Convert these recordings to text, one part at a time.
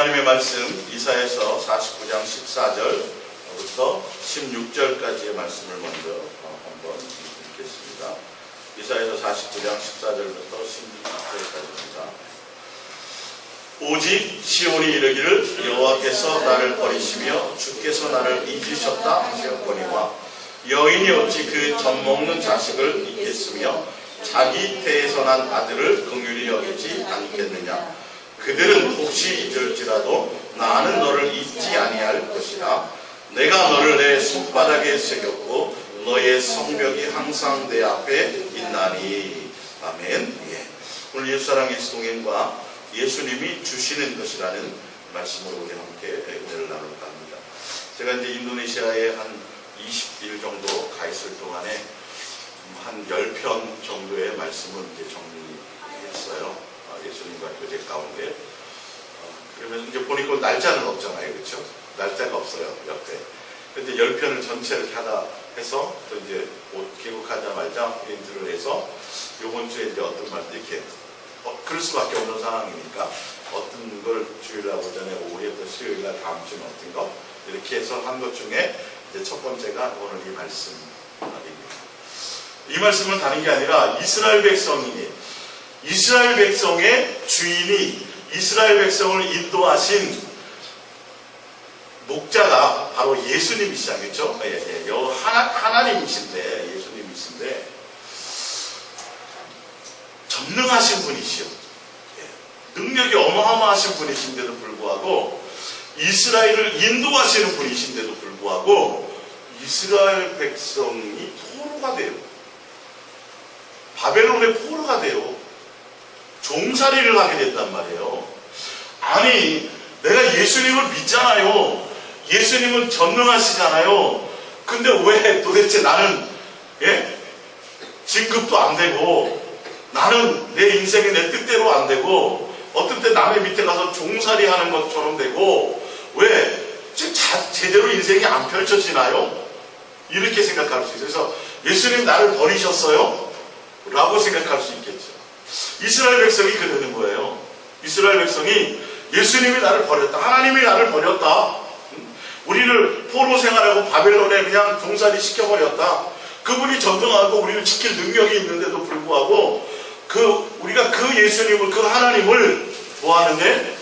하나님의 말씀 이사야서 49장 14절부터 16절까지의 말씀을 먼저 한번 읽겠습니다. 이사야서 49장 14절부터 16절까지입니다. 오직 시온이 이르기를 여호와께서 나를 버리시며 주께서 나를 잊으셨다 하셨거니와 여인이 어찌 그 젖먹는 자식을 잊겠으며 자기 태에서 난 아들을 긍휼히 여기지 않겠느냐. 그들은 혹시 잊을지라도 나는 너를 잊지 아니할 것이라. 내가 너를 내 손바닥에 새겼고 너의 성벽이 항상 내 앞에 있나니. 아멘. 오늘 옛사랑 예수동행과 예수님이 주시는 것이라는 말씀으로 우리 함께 은혜를 나눌까 합니다. 제가 이제 인도네시아에 한 20일 정도 가 있을 동안에 한 10편 정도의 말씀을 이제 정리했어요. 예수님과 교제 가운데. 그러면서 이제 보니까 날짜는 없잖아요. 그렇죠? 날짜가 없어요. 옆에. 근데 10편을 전체를 이렇게 하다 해서 또 이제 귀국하자마자 프린트를 해서 요번 주에 이제 어떤 말도 이렇게 그럴 수밖에 없는 상황이니까 어떤 걸 주일날 오전에 오후에 또 수요일날 다음 주는 어떤 거 이렇게 해서 한 것 중에 이제 첫 번째가 오늘 이 말씀입니다. 이 말씀은 다른 게 아니라 이스라엘 백성의 주인이 이스라엘 백성을 인도하신 목자가 바로 예수님이시죠. 하나님이신데 예수님이신데 전능하신 분이시요. 능력이 어마어마하신 분이신데도 불구하고 이스라엘을 인도하시는 분이신데도 불구하고 이스라엘 백성이 포로가 돼요. 바벨론의 포로가 돼요. 종살이를 하게 됐단 말이에요. 아니, 내가 예수님을 믿잖아요. 예수님은 전능하시잖아요. 근데 왜 도대체 나는 진급도 안 되고 나는 내 인생이 내 뜻대로 안 되고 어떤 때 남의 밑에 가서 종살이 하는 것처럼 되고 왜 제대로 인생이 안 펼쳐지나요? 이렇게 생각할 수 있어요. 그래서 예수님 나를 버리셨어요? 라고 생각할 수 있겠죠. 이스라엘 백성이 그러는 거예요. 이스라엘 백성이 예수님이 나를 버렸다. 하나님이 나를 버렸다. 우리를 포로 생활하고 바벨론에 그냥 종살이 시켜버렸다. 그분이 전능하고 우리를 지킬 능력이 있는데도 불구하고 우리가 그 예수님을, 그 하나님을 뭐 하는데?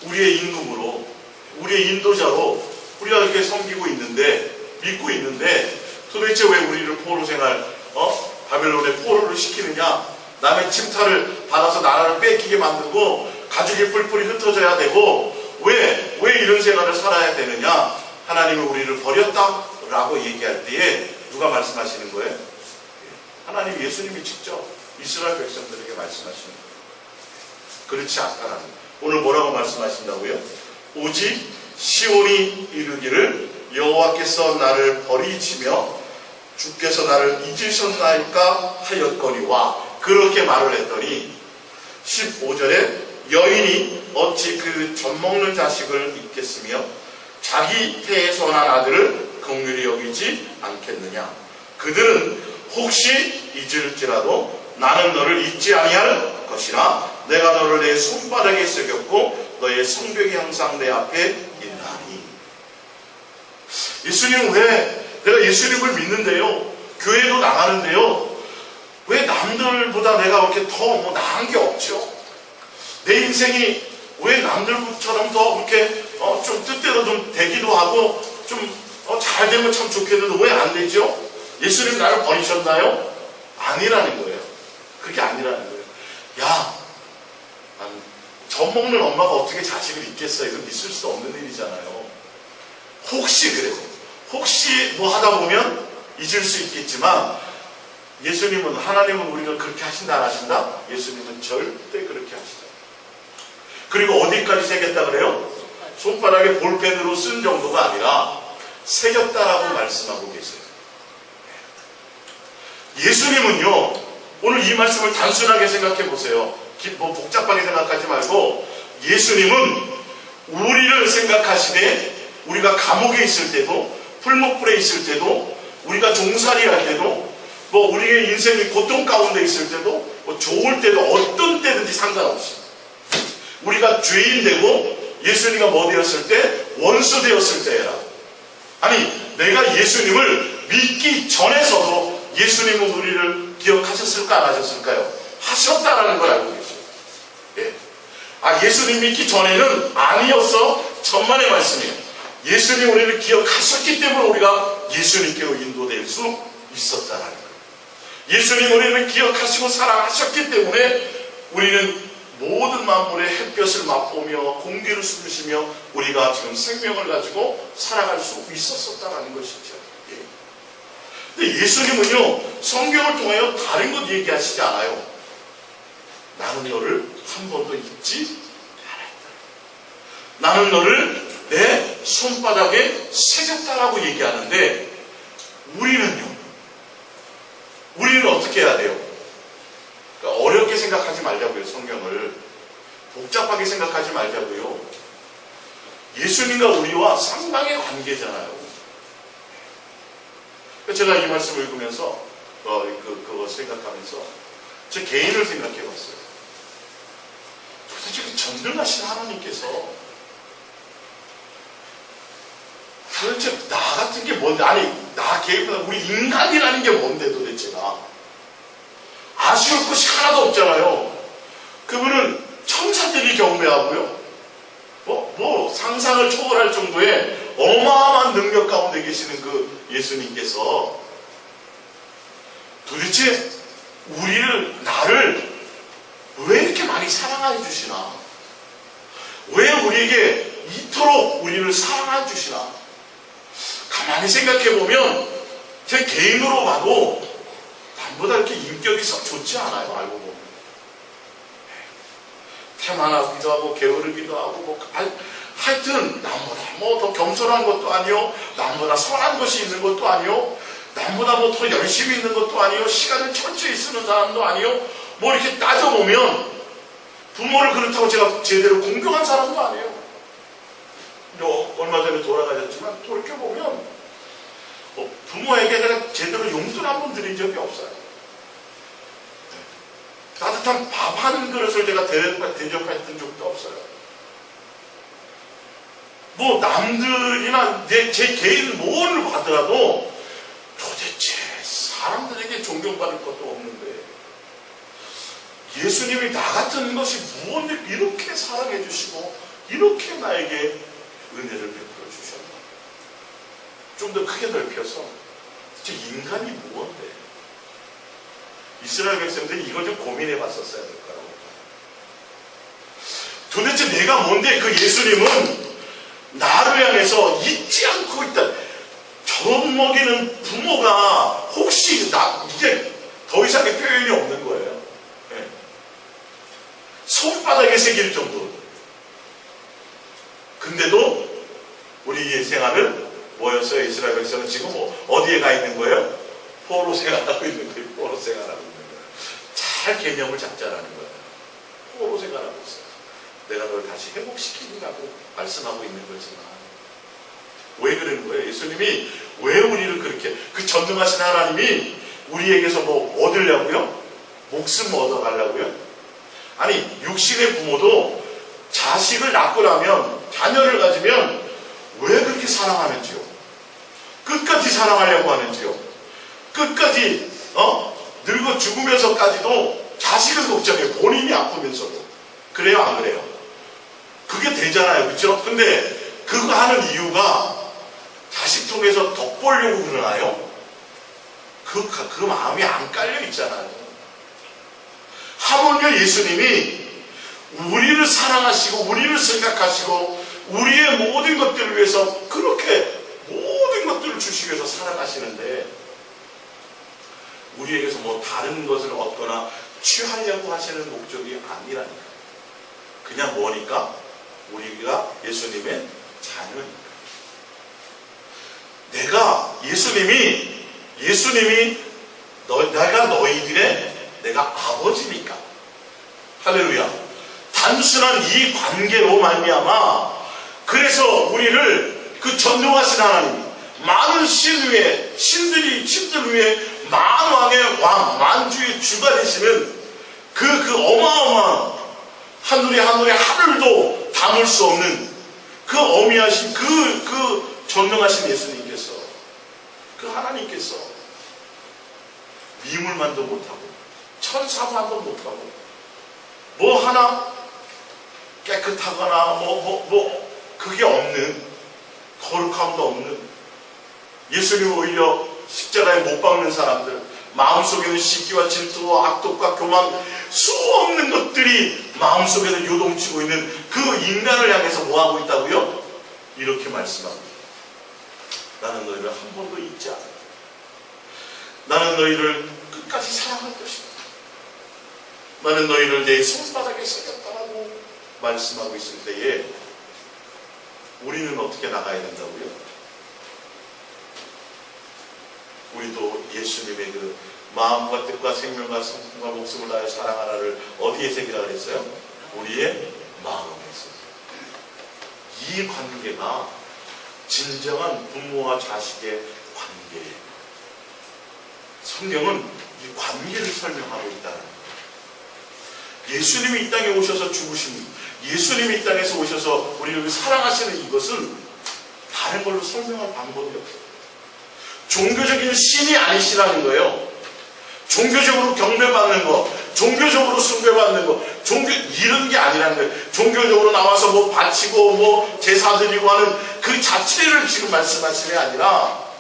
우리의 임금으로, 우리의 인도자로 우리가 이렇게 섬기고 있는데, 믿고 있는데 도대체 왜 우리를 포로 생활, 바벨론에 포로를 시키느냐? 남의 침탈을 받아서 나라를 뺏기게 만들고 가죽이 뿔뿔이 흩어져야 되고 왜 이런 생활을 살아야 되느냐? 하나님은 우리를 버렸다 라고 얘기할 때에 누가 말씀하시는 거예요? 하나님 예수님이 직접 이스라엘 백성들에게 말씀하시는 거예요. 그렇지 않다라는 거예요. 오늘 뭐라고 말씀하신다고요? 오직 시온이 이르기를 여호와께서 나를 버리시며 주께서 나를 잊으셨나이까 하였거니와. 그렇게 말을 했더니 15절에 여인이 어찌 그 젖먹는 자식을 잊겠으며 자기 태에서 난 아들을 긍휼히 여기지 않겠느냐. 그들은 혹시 잊을지라도 나는 너를 잊지 아니할 것이라. 내가 너를 내 손바닥에 새겼고 너의 성벽이 항상 내 앞에 있나니. 예수님은 왜 내가 예수님을 믿는데요, 교회도 나가는데요, 왜 남들보다 내가 이렇게 더 나은 게 없죠? 내 인생이 왜 남들처럼 더 이렇게 좀 뜻대로 좀 되기도 하고 좀 잘 되면 참 좋겠는데 왜 안 되죠? 예수님 나를 버리셨나요? 아니라는 거예요. 그게 아니라는 거예요. 야, 젖먹는 엄마가 어떻게 자식을 잊겠어요? 이건 있을 수 없는 일이잖아요. 혹시 그래요. 혹시 뭐 하다 보면 잊을 수 있겠지만 예수님은, 하나님은 우리가 그렇게 하신다 안 하신다? 예수님은 절대 그렇게 하시죠. 그리고 어디까지 새겼다 그래요? 손바닥에 볼펜으로 쓴 정도가 아니라 새겼다라고 말씀하고 계세요. 예수님은요, 오늘 이 말씀을 단순하게 생각해 보세요. 뭐 복잡하게 생각하지 말고 예수님은 우리를 생각하시되 우리가 감옥에 있을 때도, 풀목불에 있을 때도, 우리가 종살이 할 때도, 뭐 우리의 인생이 고통 가운데 있을 때도, 뭐 좋을 때도, 어떤 때든지 상관없이 우리가 죄인 되고 예수님과 뭐 되었을 때? 원수 되었을 때라. 아니, 내가 예수님을 믿기 전에서도 예수님은 우리를 기억하셨을까 안 하셨을까요? 하셨다라는 걸 알고 계세요. 예. 예수님 믿기 전에는 아니었어. 천만의 말씀이에요. 예수님 우리를 기억하셨기 때문에 우리가 예수님께로 인도될 수 있었다라는 거예요. 예수님 우리를 기억하시고 사랑하셨기 때문에 우리는 모든 만물의 햇볕을 맛보며 공기를 숨으시며 우리가 지금 생명을 가지고 살아갈 수 있었다라는 것이죠. 예. 근데 예수님은요, 성경을 통하여 다른 것 얘기하시지 않아요. 나는 너를 한 번도 잊지 않았다. 나는 너를 내 손바닥에 새겼다라고 얘기하는데, 우리는 어떻게 해야 돼요? 그러니까 어렵게 생각하지 말자고요. 성경을 복잡하게 생각하지 말자고요. 예수님과 우리와 상당의 관계잖아요. 제가 이 말씀을 읽으면서 그거 생각하면서 제 개인을 생각해 봤어요. 도대체 전능하신 하나님께서 도대체 나 같은 게 뭔데? 아니, 나 개인보다 우리 인간이라는 게 뭔데 도대체가? 아쉬울 것이 하나도 없잖아요. 그분은 천사들이 경배하고요. 뭐 상상을 초월할 정도의 어마어마한 능력 가운데 계시는 그 예수님께서 도대체 나를 왜 이렇게 많이 사랑해 주시나? 왜 우리에게 이토록 우리를 사랑해 주시나? 가만히 생각해 보면 제 개인으로 봐도 남보다 이렇게 인격이 좋지 않아요. 알고 보면 태만하기도 하고 게으르기도 하고 하여튼 남보다 뭐 더 겸손한 것도 아니요, 남보다 선한 것이 있는 것도 아니요, 남보다 뭐 더 열심히 있는 것도 아니요, 시간을 철저히 쓰는 사람도 아니요, 뭐 이렇게 따져보면 부모를 그렇다고 제가 제대로 공경한 사람도 아니에요. 얼마 전에 돌아가셨지만 돌이켜보면 부모에게 내가 제대로 용돈 한 번 드린 적이 없어요. 따뜻한 밥 한 그릇을 제가 대접했던 적도 없어요. 뭐 남들이나 제 개인 모험을 하더라도 도대체 사람들에게 존경받을 것도 없는데 예수님이 나 같은 것이 무언을 이렇게 사랑해 주시고 이렇게 나에게 은혜를 베풀어 주셨나? 좀 더 크게 넓혀서 인간이 무언데? 이스라엘 백성들이 이걸 좀 고민해 봤었어야 될 거라고. 도대체 내가 뭔데? 그 예수님은 나를 향해서 잊지 않고 있다. 젖 먹이는 부모가 혹시 이제 더 이상의 표현이 없는 거예요. 네. 손바닥에 새길 정도로. 근데도 우리 생활은 뭐였어요? 이스라엘 백성은 지금 어디에 가 있는 거예요? 포로 생활하고 있는 거예요. 포로 생활하고 있는 거예요. 잘 개념을 잡자라는 거예요. 포로 생활하고 있어요. 내가 널 다시 회복시키리라고 말씀하고 있는 거지만 왜 그러는 거예요? 예수님이 왜 우리를 그렇게 그 전능하신 하나님이 우리에게서 뭐 얻으려고요? 목숨 얻어가려고요? 아니 육신의 부모도 자식을 낳고 나면 자녀를 가지면 왜 그렇게 사랑하는지요? 끝까지 사랑하려고 하는지요? 끝까지 늙어 죽으면서까지도 자식을 걱정해. 본인이 아프면서도. 그래요 안 그래요? 그게 되잖아요. 그렇죠? 근데 그거 하는 이유가 자식 통해서 덕 보려고 그러나요? 그 마음이 안 깔려 있잖아요. 하물며 예수님이 우리를 사랑하시고 우리를 생각하시고 우리의 모든 것들을 위해서 그렇게 모든 것들을 주시기 위해서 살아가시는데 우리에게서 뭐 다른 것을 얻거나 취하려고 하시는 목적이 아니라니까. 그냥 뭐니까? 우리가 예수님의 자녀니까. 예수님이 내가 너희들의 내가 아버지니까. 할렐루야. 단순한 이 관계로 말미암아 그래서 우리를 그 전능하신 하나님, 많은 신들 위에 만왕의 왕, 만주의 주가 되시는 그 어마어마한 하늘에 하늘도 담을 수 없는 그 어미하신 그 전능하신 예수님께서, 그 하나님께서 미물만도 못하고 천사만도 못하고 뭐 하나 깨끗하거나 그게 없는, 거룩함도 없는 예수님, 오히려 십자가에 못 박는 사람들, 마음속에는 시기와 질투와 악독과 교만, 수 없는 것들이 마음속에서 요동치고 있는 그 인간을 향해서 뭐하고 있다고요? 이렇게 말씀합니다. 나는 너희를 한 번도 잊지 않아. 나는 너희를 끝까지 사랑할 것이다. 나는 너희를 내 손바닥에 새겼다라고 말씀하고 있을 때에 우리는 어떻게 나가야 된다고요? 우리도 예수님의 그 마음과 뜻과 생명과 성품과 목숨을 다하여 사랑하라를 어디에 새기라 그랬어요? 우리의 마음에서. 이 관계가 진정한 부모와 자식의 관계예요. 성경은 이 관계를 설명하고 있다는 거예요. 예수님이 이 땅에 오셔서 죽으신, 예수님이 이 땅에서 오셔서 우리를 사랑하시는 이것은 다른 걸로 설명할 방법이 없어요. 종교적인 신이 아니시라는 거예요. 종교적으로 경배받는 거, 종교적으로 숭배받는 거, 이런 게 아니라는 거예요. 종교적으로 나와서 뭐 바치고 뭐 제사 드리고 하는 그 자체를 지금 말씀하시는 게 아니라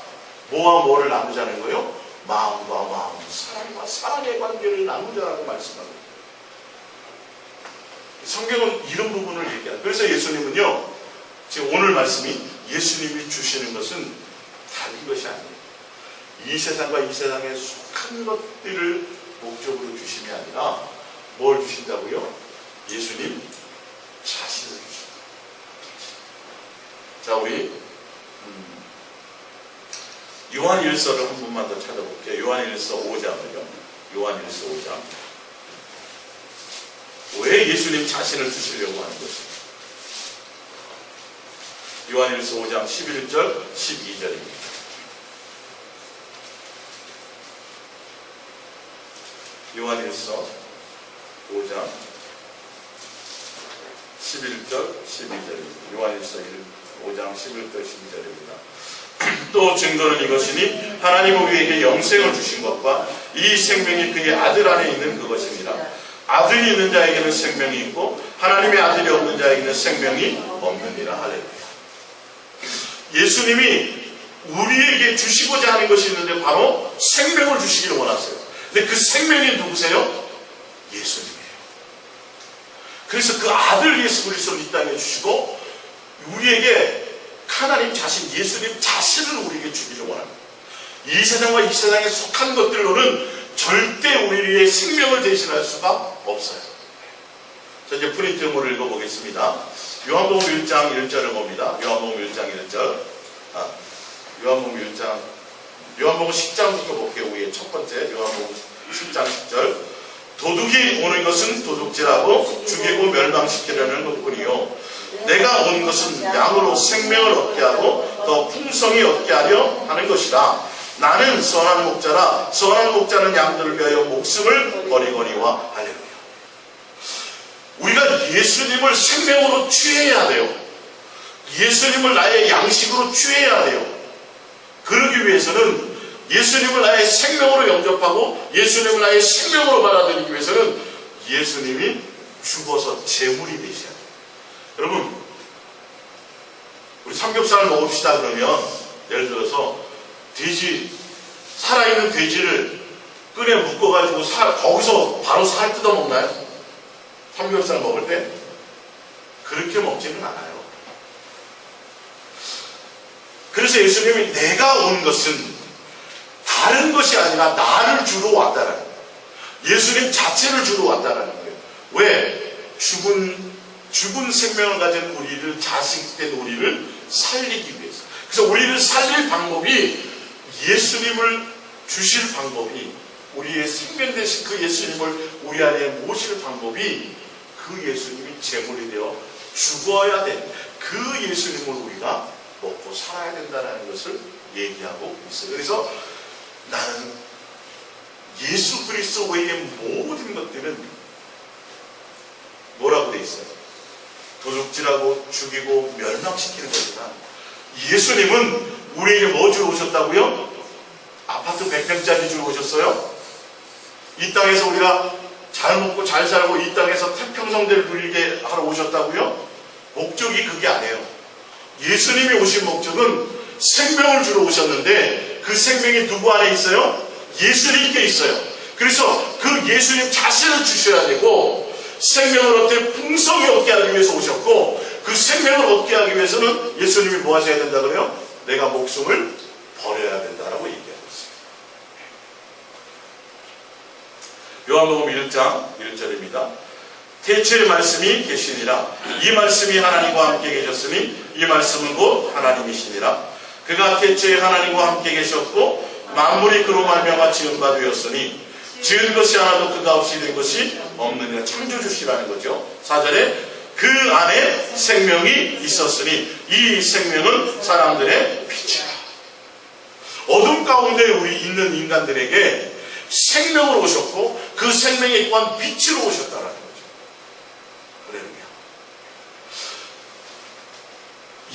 뭐와 뭐를 나누자는 거예요? 마음과 마음, 사랑과 사랑의 관계를 나누자라고 말씀합니다. 성경은 이런 부분을 얘기해요. 그래서 예수님은요, 지금 오늘 말씀이 예수님이 주시는 것은 다른 것이 아니에요. 이 세상과 이 세상에 속한 것들을 목적으로 주심이 아니라 뭘 주신다고요? 예수님 자신을 주신다. 자, 우리 요한일서를 한 번만 더 찾아볼게요. 요한일서 5장을요. 요한일서 5장. 왜 예수님 자신을 주시려고 하는 것입니까? 요한일서 5장 11절 12절입니다. 요한일서 5장 11절 12절입니다. 요한일서 5장 11절 12절입니다. 또 증거는 이것이니 하나님 우리에게 영생을 주신 것과 이 생명이 그의 아들 안에 있는 그것입니다. 아들이 있는 자에게는 생명이 있고 하나님의 아들이 없는 자에게는 생명이 없느니라. 할렐루야. 예수님이 우리에게 주시고자 하는 것이 있는데 바로 생명을 주시기를 원하세요. 근데 그 생명이 누구세요? 예수님이에요. 그래서 그 아들 예수 그리스도를 이 땅에 주시고 우리에게 하나님 자신, 예수님 자신을 우리에게 주기를 원합니다. 이 세상과 이 세상에 속한 것들로는 절대 우리의 생명을 대신할 수가 없어요. 자, 이제 프린트용으로 읽어보겠습니다. 요한복음 1장 1절을 봅니다. 요한복음 1장 1절. 요한복음 10장부터 볼게요. 위에 첫 번째 요한복음 10장 10절. 도둑이 오는 것은 도둑질하고 죽이고 멸망시키려는 것뿐이요 내가 온 것은 양으로 생명을 얻게 하고 더 풍성히 얻게 하려 하는 것이라. 나는 선한 목자라. 선한 목자는 양들을 위하여 목숨을 버리거니와. 할렐루야. 우리가 예수님을 생명으로 취해야 돼요. 예수님을 나의 양식으로 취해야 돼요. 그러기 위해서는 예수님을 나의 생명으로 영접하고 예수님을 나의 생명으로 받아들이기 위해서는 예수님이 죽어서 제물이 되셔야 돼요. 여러분, 우리 삼겹살을 먹읍시다 그러면 예를 들어서 돼지, 살아있는 돼지를 끈에 묶어가지고 거기서 바로 살 뜯어먹나요? 삼겹살 먹을 때? 그렇게 먹지는 않아요. 그래서 예수님이 내가 온 것은 다른 것이 아니라 나를 주러 왔다라는 거예요. 예수님 자체를 주러 왔다라는 거예요. 왜? 죽은 생명을 가진 우리를, 자식된 우리를 살리기 위해서. 그래서 우리를 살릴 방법이, 예수님을 주실 방법이, 우리의 생명 되신 그 예수님을 우리 안에 모실 방법이 그 예수님이 제물이 되어 죽어야 된 그 예수님을 우리가 먹고 살아야 된다는 것을 얘기하고 있어요. 그래서 나는 예수 그리스도 외의 모든 것들은 뭐라고 돼 있어요. 도둑질하고 죽이고 멸망시키는 거지만 예수님은 우리에게 뭐 주러 오셨다고요? 아파트 100평짜리 주러 오셨어요? 이 땅에서 우리가 잘 먹고 잘 살고 이 땅에서 태평성대를 누리게 하러 오셨다고요? 목적이 그게 아니에요. 예수님이 오신 목적은 생명을 주러 오셨는데 그 생명이 누구 안에 있어요? 예수님께 있어요. 그래서 그 예수님 자신을 주셔야 되고 생명을 얻되 풍성히 얻게 하기 위해서 오셨고 그 생명을 얻게 하기 위해서는 예수님이 뭐 하셔야 된다 그래요? 내가 목숨을 버려야 된다라고 얘기하고 있습니다. 요한복음 1장 1절입니다. 태초에 말씀이 계시니라. 이 말씀이 하나님과 함께 계셨으니 이 말씀은 곧 하나님이시니라. 그가 태초에 하나님과 함께 계셨고 만물이 그로 말미암아 지은 바 되었으니 지은 것이 하나도 그가 없이 된 것이 없느니라. 창조주시라는 거죠. 4절에 그 안에 생명이 있었으니 이 생명은 사람들의 빛이라. 어둠 가운데 우리 있는 인간들에게 생명으로 오셨고 그 생명이 또한 빛으로 오셨다라는 거죠. 할렐루야.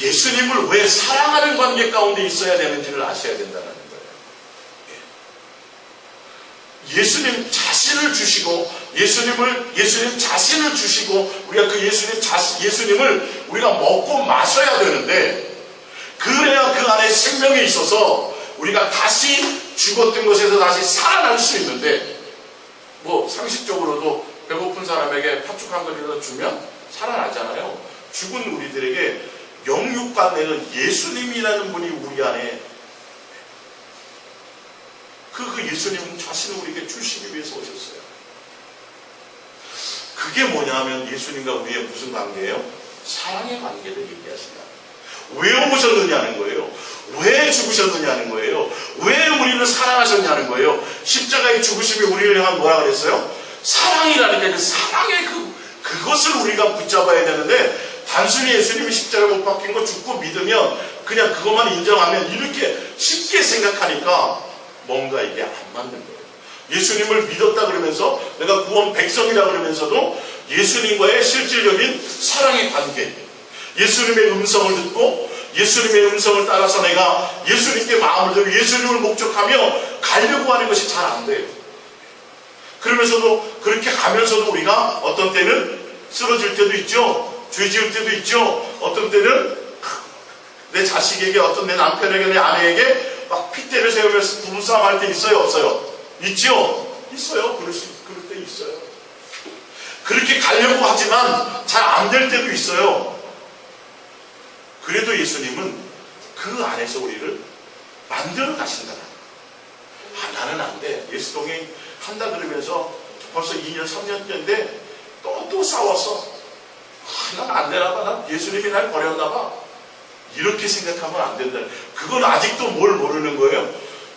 예수님을 왜 사랑하는 관계 가운데 있어야 되는지를 아셔야 된다는 거예요. 예수님 자신을 주시고 예수님 자신을 주시고 우리가 그 예수님을 우리가 먹고 마셔야 되는데 그래야 그 안에 생명이 있어서 우리가 다시 죽었던 것에서 다시 살아날 수 있는데 뭐 상식적으로도 배고픈 사람에게 팥죽 한 그릇을 주면 살아나잖아요. 죽은 우리들에게 영육간에는 예수님이라는 분이 우리 안에 그 예수님은 자신을 우리에게 주시기 위해서 오셨어요. 그게 뭐냐 하면 예수님과 우리의 무슨 관계예요? 사랑의 관계를 얘기하신다. 왜 오셨느냐는 거예요. 왜 죽으셨느냐는 거예요. 왜 우리를 사랑하셨냐는 거예요. 십자가의 죽으심이 우리를 향한 뭐라 그랬어요? 사랑이라는 게 그 사랑의 그것을 우리가 붙잡아야 되는데 단순히 예수님이 십자가 못 박힌 거 죽고 믿으면 그냥 그것만 인정하면 이렇게 쉽게 생각하니까 뭔가 이게 안 맞는 거예요. 예수님을 믿었다 그러면서 내가 구원 백성이라 그러면서도 예수님과의 실질적인 사랑의 관계, 예수님의 음성을 듣고 예수님의 음성을 따라서 내가 예수님께 마음을 들고 예수님을 목적하며 가려고 하는 것이 잘 안 돼요. 그러면서도 그렇게 가면서도 우리가 어떤 때는 쓰러질 때도 있죠. 죄 지을 때도 있죠. 어떤 때는 내 자식에게 어떤 내 남편에게 내 아내에게 막 핏대를 세우면서 부부싸움 할 때 있어요? 없어요? 있죠? 있어요. 그럴 때 있어요. 그렇게 가려고 하지만 잘 안 될 때도 있어요. 그래도 예수님은 그 안에서 우리를 만들어 가신다. 나는 안 돼. 예수 동행 한다 그러면서 벌써 2년, 3년째인데 또 싸웠어. 난 안 되나 봐. 난 예수님이 날 버렸나 봐. 이렇게 생각하면 안 된다. 그건 아직도 뭘 모르는 거예요?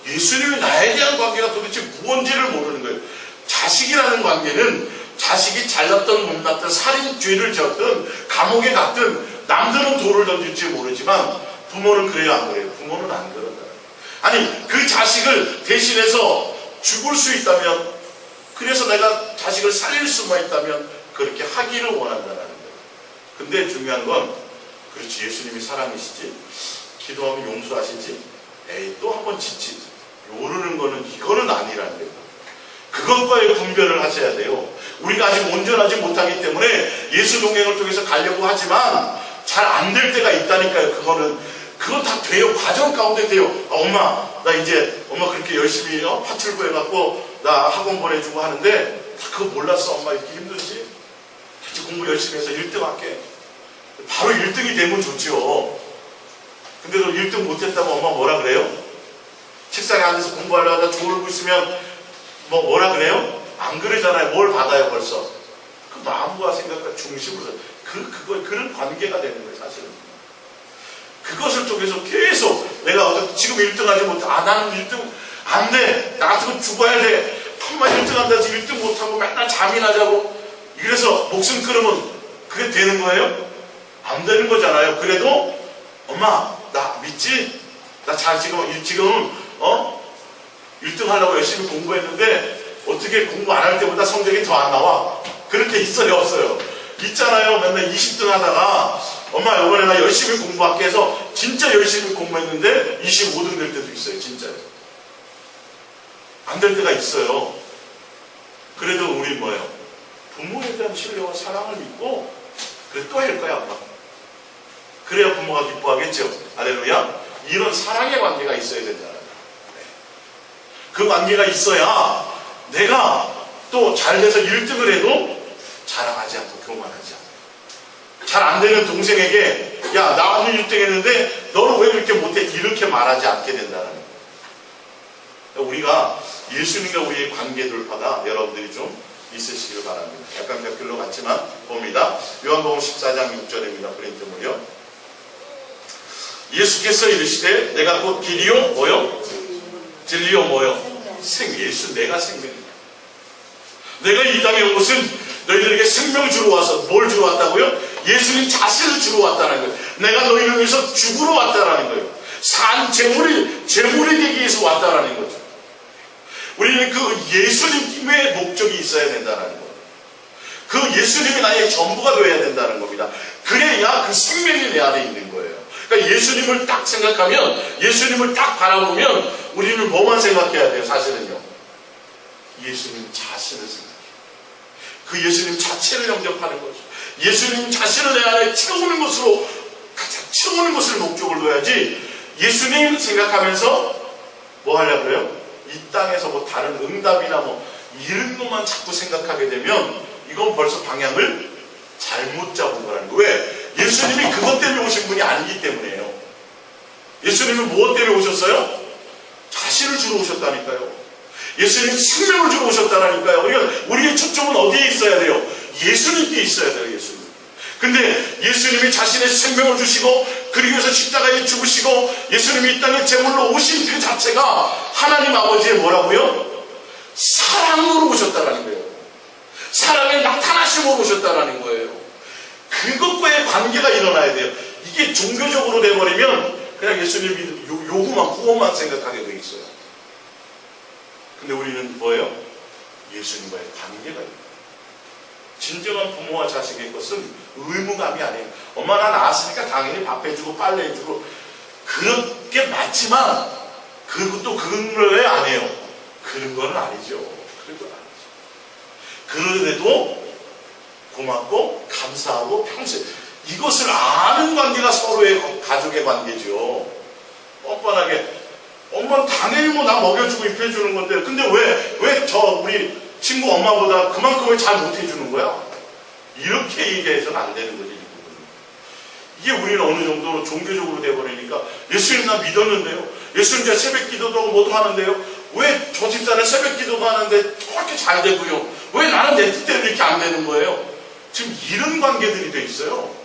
예수님이 나에 대한 관계가 도대체 무언지를 모르는 거예요. 자식이라는 관계는 자식이 잘났던 못났던 살인 죄를 지었든 감옥에 갔든 남들은 돌을 던질지 모르지만 부모는 그래요 안 그래요? 부모는 안 그런다. 아니 그 자식을 대신해서 죽을 수 있다면 그래서 내가 자식을 살릴 수만 있다면 그렇게 하기를 원한다는 거예요. 근데 중요한 건 그렇지 예수님이 사랑이시지 기도하면 용서하시지 에이 또 한 번 짓지 요르는 거는 이거는 아니라는 거예요. 그것과의 분별을 하셔야 돼요. 우리가 아직 온전하지 못하기 때문에 예수 동행을 통해서 가려고 하지만 잘 안 될 때가 있다니까요. 그건 다 돼요. 과정 가운데 돼요. 엄마 나 이제 엄마 그렇게 열심히 파출부 해갖고 나 학원 보내주고 하는데 다 그거 몰랐어. 엄마 이렇게 힘들지? 공부 열심히 해서 1등 할게. 바로 1등이 되면 좋죠. 근데 너 1등 못했다면 엄마 뭐라 그래요? 책상에 앉아서 공부하려다 졸고 있으면 뭐라 그래요? 안 그러잖아요. 뭘 받아요 벌써. 그 마음과 생각과 중심으로 그런 관계가 되는 거예요 사실은. 그것을 통해서 계속 내가 지금 1등 하지 못해. 나는 1등 안 돼. 나 같으면 죽어야 돼. 한번 1등 한다 해서 1등 못하고 맨날 잠이나자고 이래서 목숨 끊으면 그게 되는 거예요? 안 되는 거잖아요. 그래도 엄마 나 믿지? 나 지금은 1등 하려고 열심히 공부했는데 어떻게 공부 안 할 때보다 성적이 더 안 나와? 그렇게 있어요 없어요? 있잖아요. 맨날 20등 하다가 엄마 이번에 나 열심히 공부할게 해서 진짜 열심히 공부했는데 25등 될 때도 있어요. 진짜요. 안 될 때가 있어요. 그래도 우리 뭐예요? 부모에 대한 신뢰와 사랑을 믿고 그래 또 할 거야 엄마. 그래야 부모가 기뻐하겠죠. 할렐루야. 이런 사랑의 관계가 있어야 된다. 그 관계가 있어야 내가 또 잘 돼서 1등을 해도 자랑하지 않고 교만하지 않고, 잘 안 되는 동생에게 야 나는 1등 했는데 너는 왜 그렇게 못해? 이렇게 말하지 않게 된다는 거예요. 우리가 예수님과 우리의 관계 돌파가 여러분들이 좀 있으시길 바랍니다. 약간 댓글로 같지만 봅니다. 요한복음 14장 6절입니다. 프린트물이요. 예수께서 이르시되 내가 곧 길이요 뭐요? 진리요 뭐요? 예수 내가 생명이다. 내가 이 땅에 온 것은 너희들에게 생명 주러 와서 뭘 주러 왔다고요? 예수님 자신을 주러 왔다는 거예요. 내가 너희를 위해서 죽으러 왔다는 거예요. 산 제물이 되기 위해서 왔다는 거죠. 우리는 그 예수님의 목적이 있어야 된다는 거예요. 그 예수님이 나의 전부가 되어야 된다는 겁니다. 그래야 그 생명이 내 안에 있는 거예요. 그러니까 예수님을 딱 생각하면, 예수님을 딱 바라보면 우리는 뭐만 생각해야 돼요? 사실은요, 예수님 자신을 생각해요. 그 예수님 자체를 영접하는 거죠. 예수님 자신을 내 안에 채우는 것으로, 가장 채우는 것을 목적을 둬야지, 예수님 생각하면서 뭐 하려고 그래요? 이 땅에서 뭐 다른 응답이나 뭐 이런 것만 자꾸 생각하게 되면 이건 벌써 방향을 잘못 잡은 거라는 거예요. 왜? 예수님이 그것 때문에 오신 분이 아니기 때문에요. 예수님은 무엇 때문에 오셨어요? 자신을 주러 오셨다니까요. 예수님이 생명을 주러 오셨다니까요. 우리의 초점은 어디에 있어야 돼요? 예수님께 있어야 돼요. 예수님. 근데 예수님이 자신의 생명을 주시고 그리고 위해서 십자가에 죽으시고 예수님이 이 땅에 제물로 오신 그 자체가 하나님 아버지의 뭐라고요? 사랑으로 오셨다라는 거예요. 사랑의 나타나심으로 오셨다라는 거예요. 그것과의 관계가 일어나야 돼요. 이게 종교적으로 돼버리면 그냥 예수님이 요구만 구원만 생각하게 돼 있어요. 근데 우리는 뭐예요? 예수님과의 관계가 있어요. 진정한 부모와 자식의 것은 의무감이 아니에요. 엄마 나 낳았으니까 당연히 밥 해주고 빨래 해주고 그렇게 맞지만 그것도 그런 왜 안 해요? 그런 건 아니죠. 그런 건 아니죠. 그런데도 고맙고 감사하고 평생 이것을 아는 관계가 서로의 가족의 관계죠. 뻔뻔하게 엄마는 당연히 뭐 나 먹여주고 입혀주는 건데 근데 왜 저 우리 친구 엄마보다 그만큼을 잘 못해주는 거야? 이렇게 얘기해서는 안 되는 거지. 이게 우리는 어느 정도 종교적으로 돼버리니까 예수님 나 믿었는데요. 예수님 제가 새벽 기도도 하고 뭐도 하는데요. 왜 저 집사는 새벽 기도도 하는데 저렇게 잘 되고요. 왜 나는 내 뜻대로 이렇게 안 되는 거예요? 지금 이런 관계들이 돼 있어요.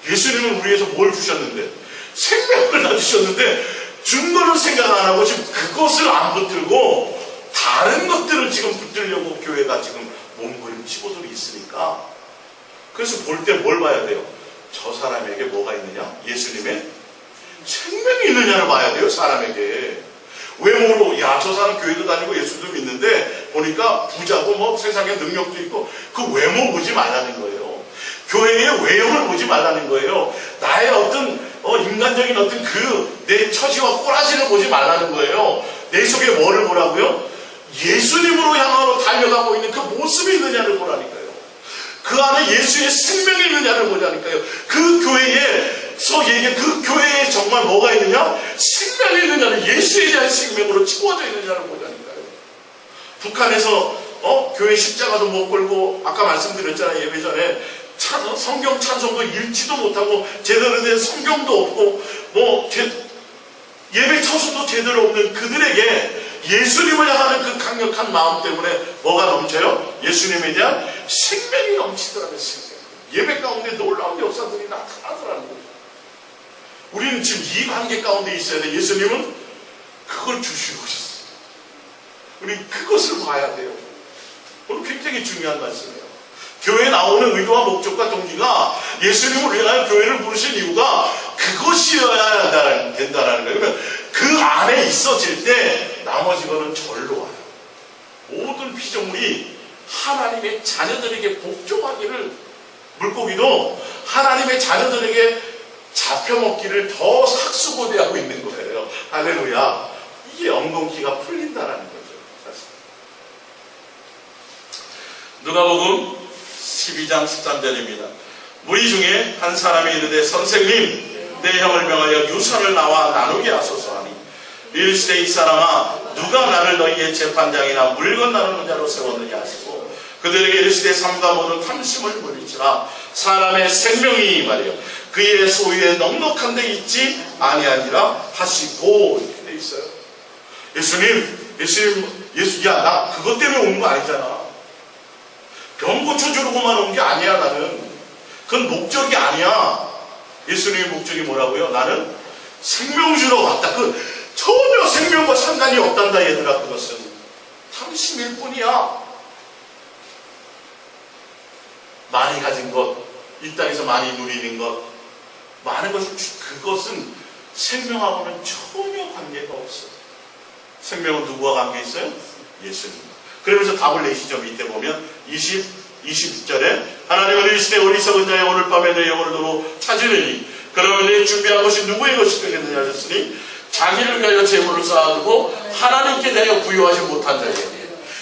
예수님은 우리에서 뭘 주셨는데? 생명을 다 주셨는데 준 거는 생각 안 하고 지금 그것을 안 붙들고 다른 것들을 지금 붙들려고 교회가 지금 몸부림치고들이 있으니까 그래서 볼 때 뭘 봐야 돼요? 저 사람에게 뭐가 있느냐? 예수님의 생명이 있느냐를 봐야 돼요. 사람에게. 외모로 야 저 사람 교회도 다니고 예수도 믿는데 보니까 부자고 뭐 세상에 능력도 있고 그 외모 보지 말라는 거예요. 교회의 외형을 보지 말라는 거예요. 나의 어떤 인간적인 어떤 그 내 처지와 꼬라지를 보지 말라는 거예요. 내 속에 뭐를 보라고요? 예수님으로 향하러 달려가고 있는 그 모습이 있느냐를 보라니까요. 그 안에 예수의 생명이 있느냐를 보자니까요. 그 교회에서 얘기해 그 교회에 정말 뭐가 있느냐? 생명이 있느냐를 예수에 대한 생명으로 채워져 있느냐를 보자니까요. 북한에서 교회 십자가도 못 걸고 아까 말씀드렸잖아요. 예배 전에 성경 찬송도 읽지도 못하고 제대로 된 성경도 없고 뭐 예배 처소도 제대로 없는 그들에게 예수님을 향하는 그 강력한 마음 때문에 뭐가 넘쳐요? 예수님에 대한 생명이 넘치더라고요. 생명. 예배 가운데 놀라운 역사들이 나타나더라는 거예요. 우리는 지금 이 관계 가운데 있어야 돼. 예수님은 그걸 주시고 오셨어요. 우리 그것을 봐야 돼요. 오늘 굉장히 중요한 말씀이에요. 교회에 나오는 의도와 목적과 동기가 예수님을 위하여 교회를 부르신 이유가 그것이어야 된다는 거예요. 그러면 그 안에 있어질 때 나머지 거는 절로 와요. 모든 피조물이 하나님의 자녀들에게 복종하기를 물고기도 하나님의 자녀들에게 잡혀먹기를 더 삭수고대하고 있는 거예요. 할렐루야. 이게 엉겅퀴가 풀린다라는 거죠. 사실. 누가복음 12장 13절입니다. 무리 중에 한 사람이 이르되 선생님 내 형을 명하여 유산을 나와 나누게 하소서 하니 이르시되 이 사람아 누가 나를 너희의 재판장이나 물건 나누는 자로 세웠느냐 하시고 그들에게 이르시되 삼가 모두 탐심을 부리지라 사람의 생명이 말이요 그의 소유에 넉넉한 데 있지 아니하니라 하시고 이렇게 돼 있어요. 예수님 야 나 그것 때문에 온 거 아니잖아. 병 고쳐주려고만 온 게 아니야. 나는 그건 목적이 아니야. 예수님의 목적이 뭐라고요? 나는 생명 주러 왔다. 그 전혀 생명과 상관이 없단다 얘들아. 그것은 탐심일 뿐이야. 많이 가진 것, 이 땅에서 많이 누리는 것, 많은 것을 그것은 생명하고는 전혀 관계가 없어. 생명은 누구와 관계 있어요? 예수님. 그러면서 답을 내시죠. 밑에 보면 20절에 하나님은 이르시되 어리석은 자여 오늘 밤에 내 영혼을 도로 찾으리니 그러면 내 준비한 것이 누구의 것이 되겠느냐 하셨으니 자기를 위하여 재물을 쌓아두고 하나님께 대하여 부유하지 못한 자예요.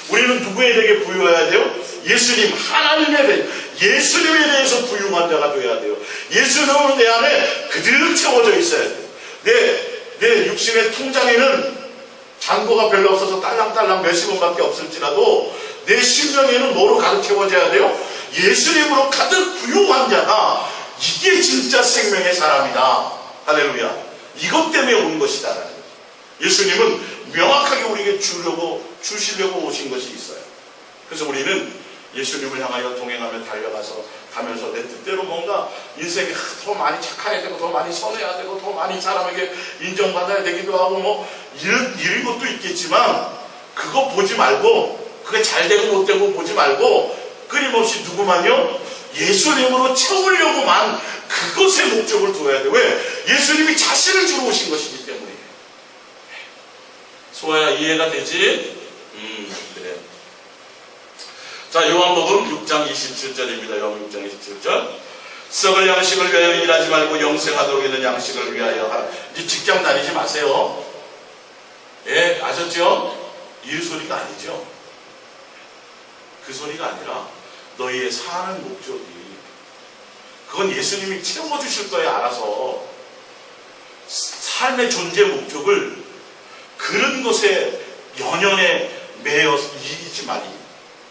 우리는 누구에게 부유해야 돼요? 예수님, 하나님에 대해, 예수님에 대해서 부유한 자가 되어야 돼요. 예수님으로 내 안에 그대로 채워져 있어야 돼요. 내 육신의 통장에는 잔고가 별로 없어서 딸랑딸랑 몇십 원밖에 없을지라도 내 심령에는 뭐로 가득 채워져야 돼요? 예수님으로 가득 부유한 자가 이게 진짜 생명의 사람이다. 할렐루야. 이것 때문에 온 것이다. 예수님은 명확하게 우리에게 주시려고 오신 것이 있어요. 그래서 우리는 예수님을 향하여 동행하며 가면서 내 뜻대로 뭔가 인생에 더 많이 착해야 되고 더 많이 선해야 되고 더 많이 사람에게 인정받아야 되기도 하고 뭐 이런 것도 있겠지만 그거 보지 말고 그게 잘 되고 못 되고 보지 말고 끊임없이 누구만요? 예수님으로 채우려고만 그것의 목적을 두어야 돼. 왜? 예수님이 자신을 주러 오신 것이기 때문에. 소아야 이해가 되지? 그래. 자, 요한복음 6장 27절입니다. 요한복음 6장 27절. 썩을 양식을 위하여 일하지 말고 영생하도록 있는 양식을 위하여 하라. 이제 직장 다니지 마세요. 예, 아셨죠? 이 소리가 아니죠. 그 소리가 아니라 너희의 사는 목적이 그건 예수님이 채워주실 거예요. 알아서. 삶의 존재 목적을 그런 것에 연연에 매여 이기지 말이.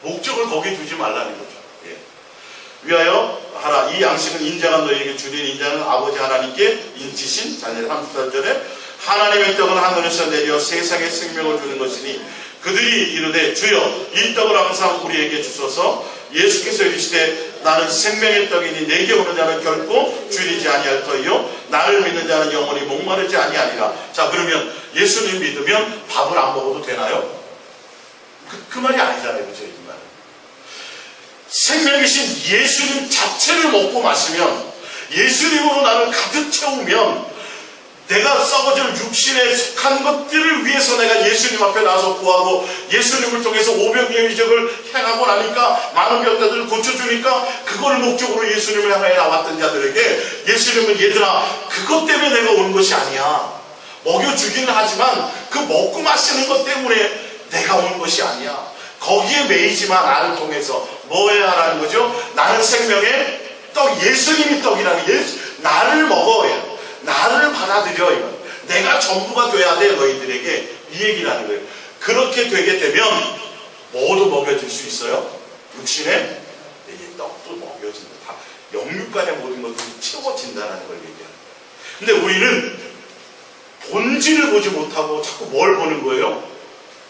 목적을 거기에 두지 말라는 거죠. 예. 위하여 하라. 이 양식은 인자가 너희에게 주린 인자는 아버지 하나님께 인치신 자녀 34절에 하나님의 떡은 하늘에서 내려 세상에 생명을 주는 것이니 그들이 이르되 주여 이 떡을 항상 우리에게 주소서. 예수께서 이르시되 나는 생명의 떡이니 내게 오는 자는 결코 줄이지 아니할 터이요 나를 믿는 자는 영원히 목마르지 아니하리라. 자, 그러면 예수님 믿으면 밥을 안 먹어도 되나요? 그 말이 아니잖아요. 그죠? 이 말은. 생명이신 예수님 자체를 먹고 마시면 예수님으로 나를 가득 채우면 내가 썩어질 육신에 속한 것들을 위해서 내가 예수님 앞에 나서 구하고 예수님을 통해서 오병이의 이적을 행하고 나니까 많은 병자들을 고쳐주니까 그걸 목적으로 예수님을 향해 나왔던 자들에게 예수님은 얘들아 그것 때문에 내가 온 것이 아니야. 먹여주기는 하지만 그 먹고 마시는 것 때문에 내가 온 것이 아니야. 거기에 매이지만 나를 통해서 뭐 해야 하라는 거죠? 나는 생명의 떡, 예수님이 떡이라는 나를 먹어야 나를 받아들여. 내가 전부가 돼야 돼. 너희들에게 이 얘기라는 거예요. 그렇게 되게 되면 뭐도 먹여줄 수 있어요? 육신에 내게 떡도 먹여진다. 다 영육간의 모든 것들이 채워진다는 걸 얘기하는 거예요. 근데 우리는 본질을 보지 못하고 자꾸 뭘 보는 거예요?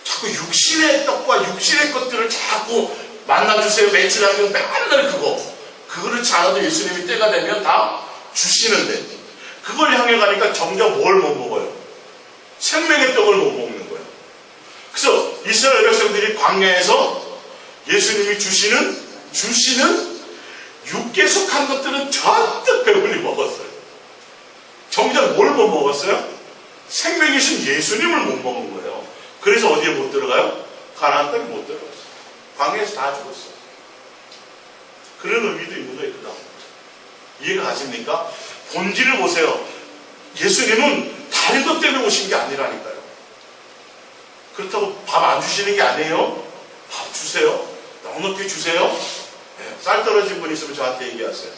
자꾸 육신의 떡과 육신의 것들을 자꾸 만나주세요. 매출하면 맨날 그거를 잘하도 예수님이 때가 되면 다 주시는데 그걸 향해 가니까 정작 뭘 못 먹어요? 생명의 떡을 못 먹는 거예요. 그래서 이스라엘 백성들이 광야에서 예수님이 주시는 육계 속한 것들은 잔뜩 배불리 먹었어요. 정작 뭘 못 먹었어요? 생명이신 예수님을 못 먹은 거예요. 그래서 어디에 못 들어가요? 가나안 땅에 못 들어갔어요. 광야에서 다 죽었어요. 그런 의미도 있는 거예요. 그 다음. 이해가 가십니까? 본질을 보세요. 예수님은 다른 것 때문에 오신 게 아니라니까요. 그렇다고 밥 안 주시는 게 아니에요. 밥 주세요. 넉넉히 주세요. 네, 쌀 떨어진 분 있으면 저한테 얘기하세요.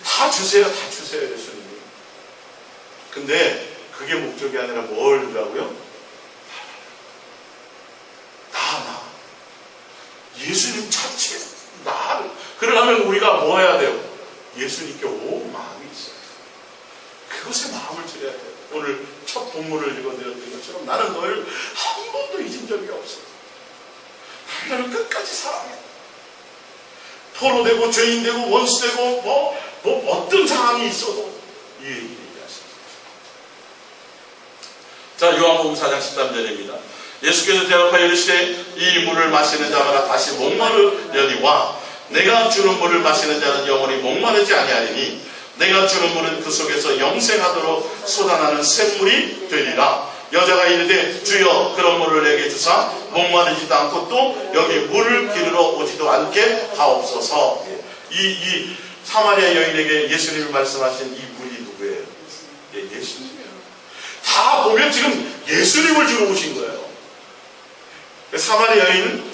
다 주세요. 다 주세요. 예수님이. 근데 그게 목적이 아니라 뭘 주라고요? 나. 예수님 자체 나를. 그러려면 우리가 뭐 해야 돼요? 예수님께 온 마음이 있어요. 그것에 마음을 드려야 돼요. 오늘 첫 본문을 읽어드렸던 것처럼 나는 너를 한 번도 잊은 적이 없어. 너를 끝까지 사랑해. 포로되고 죄인되고 원수되고 뭐 어떤 상황이 있어도 이 얘기를 얘기하십니다. 자, 요한복음 4장 13절입니다. 예수께서 대답하여 이르시되 이 물을 마시는 자마다 다시 목마르려니와 내가 주는 물을 마시는 자는 영원히 목마르지 아니하리니 내가 주는 물은 그 속에서 영생하도록 쏟아나는 샘물이 되리라. 여자가 이르되 주여 그런 물을 내게 주사 목마르지도 않고 또 여기 물을 기르러 오지도 않게 하옵소서. 이 사마리아 여인에게 예수님이 말씀하신 이 물이 누구예요? 예수님이에요. 다 보면 지금 예수님을 주러 오신 거예요. 사마리아 여인은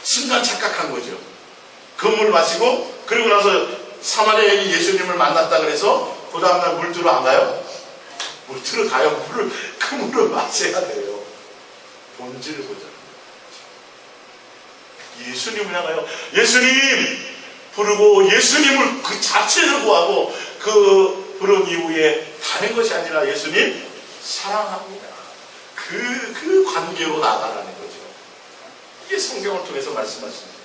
순간 착각한 거죠. 그 물 마시고 그리고 나서 사마리아 여인이 예수님을 만났다 그래서 그 다음날 물 들어 안 가요? 물 들어 가요. 그 물을 마셔야 돼요. 본질을 보자. 예수님을 향하여 예수님 부르고 예수님을 그 자체를 구하고 그 부른 이후에 다른 것이 아니라 예수님 사랑합니다. 그 관계로 나아가라는 거죠. 이게 성경을 통해서 말씀하십니다.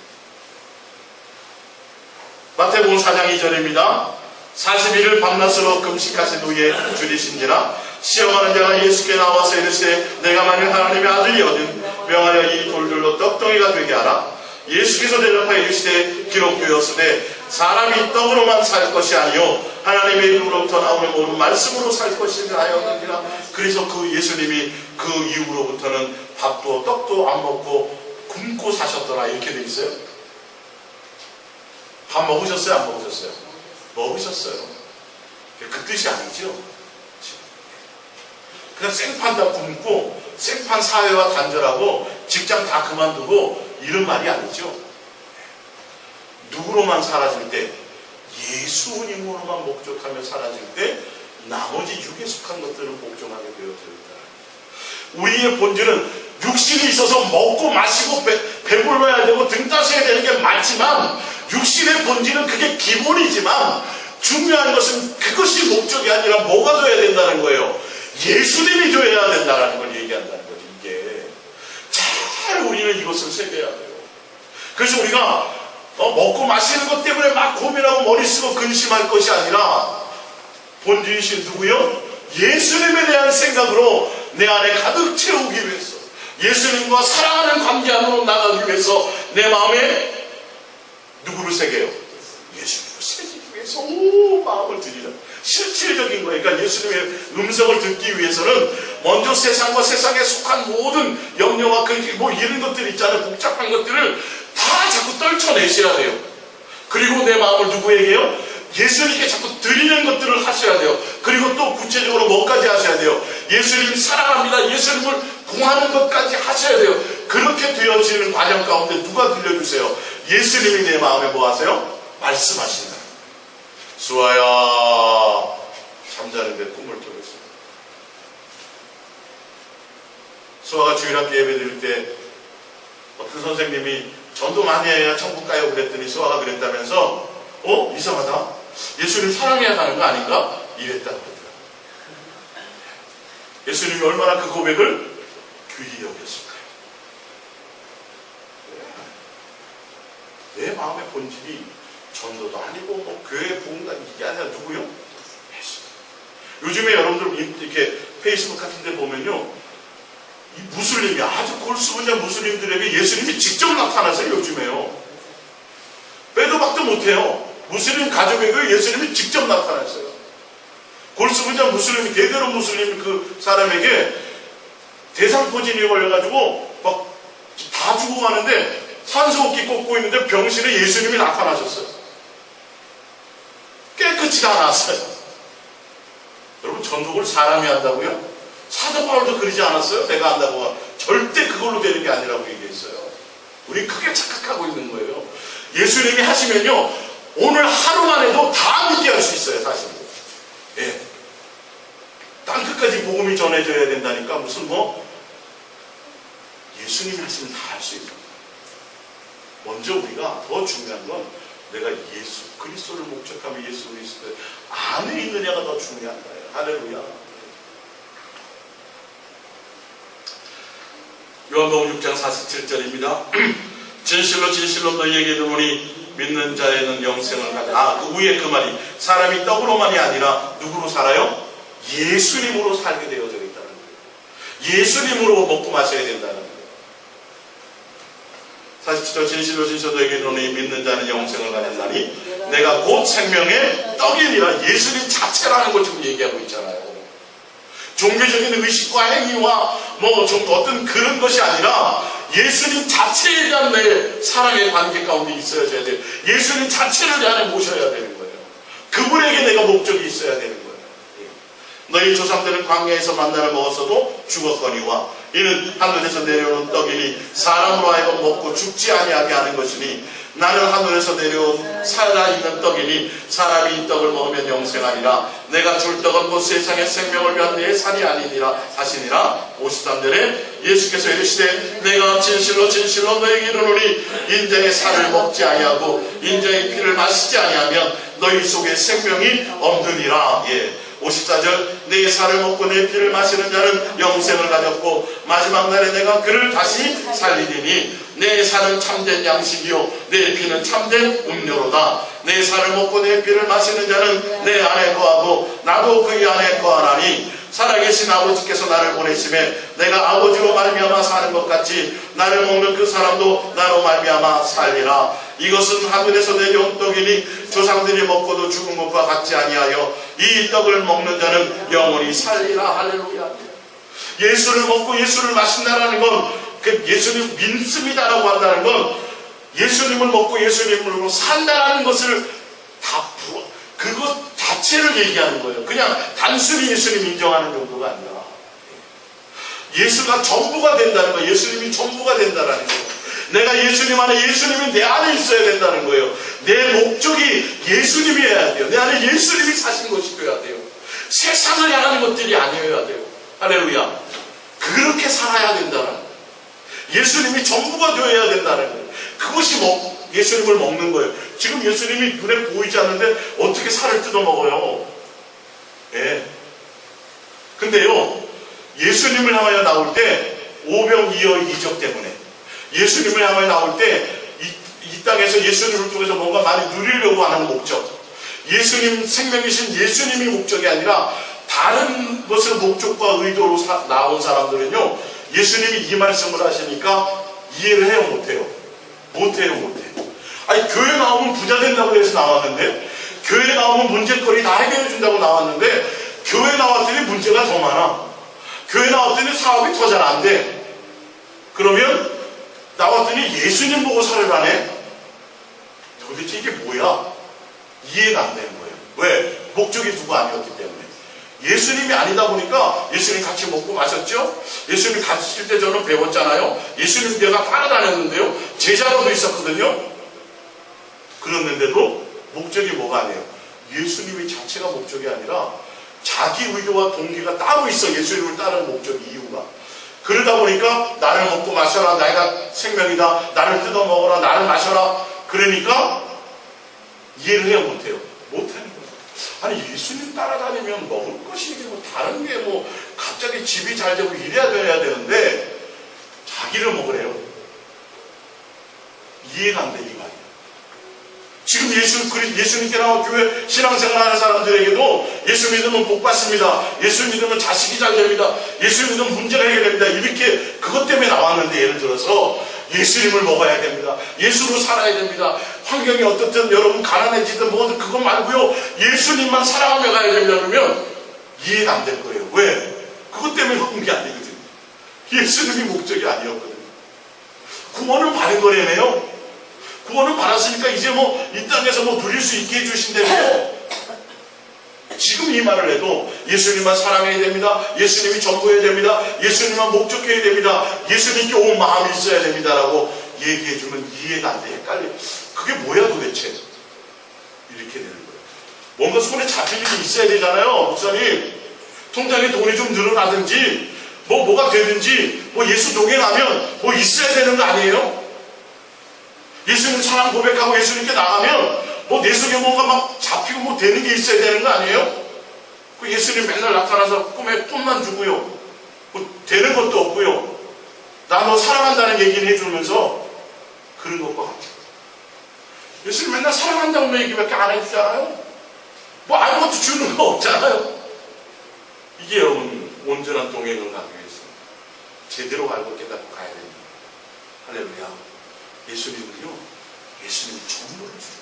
마태복음 4장 2절입니다. 40일을 밤낮으로 금식하신 후에 줄이신지라 시험하는 자가 예수께 나와서 이르시되 내가 만일 하나님의 아들이거든 명하여 이 돌들로 떡덩이가 되게 하라. 예수께서 대답하여 이르시되 기록되었으되 사람이 떡으로만 살 것이 아니요 하나님의 입으로부터 나오는 모든 말씀으로 살 것이라 하였느니라. 그래서 그 예수님이 그 이후로부터는 밥도 떡도 안 먹고 굶고 사셨더라 이렇게 돼 있어요. 밥 먹으셨어요? 안 먹으셨어요? 먹으셨어요. 그 뜻이 아니죠. 그냥 생판 다 굶고 생판 사회와 단절하고 직장 다 그만두고 이런 말이 아니죠. 누구로만 사라질 때 예수님으로만 목적하며 사라질 때 나머지 육에 속한 것들은 복종하게 되어집니다. 우리의 본질은 육신이 있어서 먹고 마시고 배불러야 되고 등 따셔야 되는 게 많지만 육신의 본질은 그게 기본이지만 중요한 것은 그것이 목적이 아니라 뭐가 돼야 된다는 거예요. 예수님이 돼야 된다는 걸 얘기한다는 거죠. 이게 잘 우리는 이것을 새겨야 돼요. 그래서 우리가 먹고 마시는 것 때문에 막 고민하고 머리 쓰고 근심할 것이 아니라 본질이신 누구요? 예수님에 대한 생각으로 내 안에 가득 채우기 위해서 예수님과 사랑하는 관계 안으로 나가기 위해서 내 마음에 누구를 새겨요? 예수님을 새기기 위해서 마음을 들이라. 실질적인 거예요. 그러니까 예수님의 음성을 듣기 위해서는 먼저 세상과 세상에 속한 모든 염려와 뭐 이런 것들 있잖아요. 복잡한 것들을 다 자꾸 떨쳐내셔야 돼요. 그리고 내 마음을 누구에게요? 예수님께 자꾸 드리는 것들을 하셔야 돼요. 그리고 또 구체적으로 뭐까지 하셔야 돼요? 예수님 사랑합니다. 예수님을 구하는 것까지 하셔야 돼요. 그렇게 되어지는 과정 가운데 누가 들려주세요? 예수님이 내 마음에 뭐 하세요? 말씀하신다. 수아야 잠자는데 꿈을 꾸고 있습니다. 수아가 주일학교 예배 드릴 때 어떤 선생님이 전도 많이 해야 천국 가요 그랬더니 수아가 그랬다면서 이상하다. 예수님 사랑해야 하는 거 아닌가? 이랬다고 하더라고요. 예수님이 얼마나 그 고백을 귀히 여겼을까요? 내 마음의 본질이 전도도 아니고 뭐 교회 부흥가 이게 아니라 누구요? 예수. 요즘에 여러분들 이렇게 페이스북 같은 데 보면요, 이 무슬림이 아주 골수분자 무슬림들에게 예수님이 직접 나타나세요. 요즘에요. 빼도 박도 못해요. 무슬림 가족에게 예수님이 직접 나타났어요. 골수분자 무슬림이 대대로 무슬림 그 사람에게 대상포진이 걸려가지고 막 다 죽어가는데 산소호흡기 꽂고 있는데 병실에 예수님이 나타나셨어요. 깨끗이 그렇지 않았어요. 여러분, 전도를 사람이 한다고요? 사도 바울도 그러지 않았어요? 내가 한다고. 절대 그걸로 되는 게 아니라고 얘기했어요. 우리 크게 착각하고 있는 거예요. 예수님이 하시면요, 오늘 하루만 해도 다 믿게 할 수 있어요, 사실. 예. 땅끝까지 복음이 전해져야 된다니까, 무슨 예수님이 하시면 다 할 수 있어요. 먼저 우리가 더 중요한 건 내가 예수 그리스도를 목적하며 예수 그리스도 안에 있느냐가 더 중요한 거예요. 할렐루야. 요한복음 6장 47절입니다. 진실로 진실로 너희에게 이르노니 믿는 자에는 영생을 가져. 그 위에 그 말이 사람이 떡으로만이 아니라 누구로 살아요? 예수님으로 살게 되어져 있다는 거예요. 예수님으로 먹고 마셔야 된다는 거예요. 47절 진실로 진실로 너희에게 이르노니 믿는 자는 영생을 가졌나니 내가 곧 생명의 떡이니라. 예수님 자체라는 걸 지금 얘기하고 있잖아요. 종교적인 의식과 행위와 좀 어떤 그런 것이 아니라 예수님 자체에 대한 내 사랑의 관계 가운데 있어야 돼요. 예수님 자체를 내 안에 모셔야 되는 거예요. 그분에게 내가 목적이 있어야 되는 거예요. 너희 조상들은 광야에서 만나를 먹었어도 죽었거니와 이는 하늘에서 내려오는 떡이니 사람으로 하여금 먹고 죽지 아니하게 하는 것이니 나는 하늘에서 내려온 살아있는 떡이니 사람이 이 떡을 먹으면 영생하리라. 내가 줄 떡은 곧 세상의 생명을 위한 내 살이 아니니라 하시니라. 53절에 예수께서 이르시되 내가 진실로 진실로 너희에게 이르노니 인자의 살을 먹지 아니하고 인자의 피를 마시지 아니하면 너희 속에 생명이 없느니라. 54절 내 살을 먹고 내 피를 마시는 자는 영생을 가졌고 마지막 날에 내가 그를 다시 살리리니 내 살은 참된 양식이요 내 피는 참된 음료로다. 내 살을 먹고 내 피를 마시는 자는 내 안에 거하고 나도 그의 안에 거하나니 살아계신 아버지께서 나를 보내심에 내가 아버지로 말미암아 사는 것 같이 나를 먹는 그 사람도 나로 말미암아 살리라. 이것은 하늘에서 내려온 떡이니 조상들이 먹고도 죽은 것과 같지 아니하여 이 떡을 먹는 자는 영원히 살리라. 할렐루야. 예수를 먹고 예수를 마신다라는 건 그 예수님 믿습니다라고 한다는 건 예수님을 먹고 예수님을 산다라는 것을 다 그것 자체를 얘기하는 거예요. 그냥 단순히 예수님 인정하는 정도가 아니라 예수가 전부가 된다는 거예요. 예수님이 전부가 된다라는 거예요. 내가 예수님 안에 예수님이 내 안에 있어야 된다는 거예요. 내 목적이 예수님이어야 돼요. 내 안에 예수님이 사신 것이 되어야 돼요. 세상을 향하는 것들이 아니어야 돼요. 할렐루야. 그렇게 살아야 된다는 거예요. 예수님이 전부가 되어야 된다는 거예요. 그것이 예수님을 먹는 거예요. 지금 예수님이 눈에 보이지 않는데 어떻게 살을 뜯어 먹어요? 근데요, 예수님을 향하여 나올 때 오병이어 이적 때문에 예수님을 향하여 나올 때 이 땅에서 예수님을 통해서 뭔가 많이 누리려고 하는 목적, 예수님 생명이신 예수님이 목적이 아니라 다른 것을 목적과 의도로 나온 사람들은요, 예수님이 이 말씀을 하시니까 이해를 해요, 못해요? 못해요. 아니, 교회 나오면 부자 된다고 해서 나왔는데, 교회 나오면 문제거리 다 해결해 준다고 나왔는데, 교회 나왔더니 문제가 더 많아. 교회 나왔더니 사업이 더 잘 안 돼. 그러면 나왔더니 예수님 보고 살으라네. 도대체 이게 뭐야? 이해가 안 되는 거예요. 왜? 목적이 누가 아니었기 때문에. 예수님이 아니다 보니까 예수님 같이 먹고 마셨죠? 예수님 가르칠 때 저는 배웠잖아요. 예수님 내가 따라다녔는데요. 제자로도 있었거든요. 그랬는데도 목적이 뭐가 아니에요. 예수님이 자체가 목적이 아니라 자기 의도와 동기가 따로 있어. 예수님을 따르는 목적, 이유가. 그러다 보니까 나를 먹고 마셔라, 내가 생명이다, 나를 뜯어 먹어라, 나를 마셔라. 그러니까 이해를 해요, 못해요? 못하는 거예요. 아니, 예수님 따라다니면 먹을 것이 다른 게 갑자기 집이 잘 되고 이래야 되는데 자기를 먹으래요. 이해가 안 돼, 이 말이에요. 지금 예수님께 나와 교회 신앙생활 하는 사람들에게도 예수 믿으면 복 받습니다. 예수 믿으면 자식이 잘 됩니다. 예수 믿으면 문제가 해결됩니다. 이렇게 그것 때문에 나왔는데, 예를 들어서 예수님을 먹어야 됩니다. 예수로 살아야 됩니다. 환경이 어떻든 여러분 가난해지든 뭐든 그거 말고요. 예수님만 사랑하며 가야 됩니다. 그러면 이해가 안 될 거예요. 왜? 그것 때문에 먹은 게 아니거든요. 예수님이 목적이 아니었거든요. 구원을 받은 거라며요. 구원을 받았으니까 이제 이 땅에서 누릴 수 있게 해주신다며. 아무리 말을 해도 예수님만 사랑해야 됩니다. 예수님이 전부해야 됩니다. 예수님만 목적해야 됩니다. 예수님께 온 마음이 있어야 됩니다라고 얘기해주면 이해가 안 돼. 헷갈려. 그게 뭐야 도대체? 이렇게 되는 거예요. 뭔가 손에 잡힐 일이 있어야 되잖아요. 목사님, 통장에 돈이 좀 늘어나든지 뭐가 되든지 예수 동행하면 있어야 되는 거 아니에요? 예수님 사랑 고백하고 예수님께 나가면 내 속에 뭔가 막 잡히고 되는 게 있어야 되는 거 아니에요? 예수님 맨날 나타나서 꿈에 꿈만 주고요. 되는 것도 없고요. 나 너 사랑한다는 얘기를 해주면서 그런 것과 같아요. 예수님 맨날 사랑한다는 얘기밖에 안 해주잖아요. 아무것도 주는 거 없잖아요. 이게 여러분 온전한 동행을 가기 위해서 제대로 알고 깨닫고 가야 됩니다. 할렐루야. 예수님은요, 예수님이 전부를 주죠.